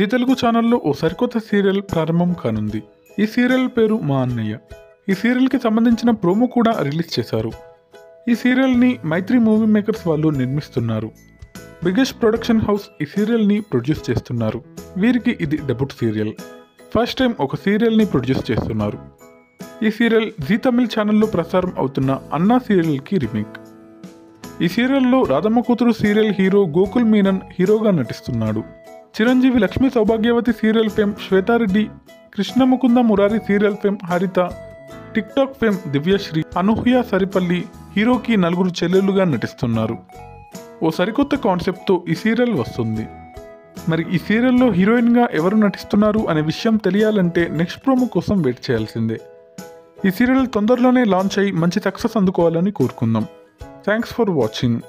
G Telugu ఛానల్లో ఓ సరికొత్త serial ప్రారంభం కానుంది. ఈ సీరియల్ పేరు మా అన్నయ్య. ఈ సీరియల్కి సంబంధించిన ప్రోమో కూడా రిలీజ్ చేశారు. ఈ సీరియల్ని మైత్రి మూవీ మేకర్స్ వాళ్ళు నిర్మిస్తున్నారు. బిగ్గెస్ట్ ప్రొడక్షన్ హౌస్ ఈ సీరియల్ని ప్రొడ్యూస్ చేస్తున్నారు. వీరికి ఇది డెబ్యూట్ సీరియల్. ఫస్ట్ టైం ఒక సీరియల్ని ప్రొడ్యూస్ చేస్తున్నారు. ఈ సీరియల్ జీ తమిళ్ ఛానల్లో ప్రసారం అవుతున్న అన్నా సీరియల్కి రీమేక్. ఈ సీరియల్లో రాధమ్మ కూతురు సీరియల్ హీరో గోకుల్ మీనన్ హీరోగా నటిస్తున్నాడు. Chiranjeevi Lakshmi Sowbhagyavathi serial fame Shwetha Reddy, Krishna Mukunda Murari serial fame Haritha, TikTok fame Divyasri, Anuhya Saripalli హీరోకి నలుగురు చెల్లెలుగా నటిస్తున్నారు. ఓ సరికొత్త కాన్సెప్ట్తో ఈ సీరియల్ వస్తుంది. మరి ఈ సీరియల్లో హీరోయిన్గా ఎవరు నటిస్తున్నారు అనే విషయం తెలియాలంటే నెక్స్ట్ ప్రోమో కోసం వెయిట్ చేయాల్సిందే. ఈ సీరియల్ తొందరలోనే లాంచ్ అయ్యి మంచి సక్సెస్ అందుకోవాలని కోరుకుందాం. Thanks for watching.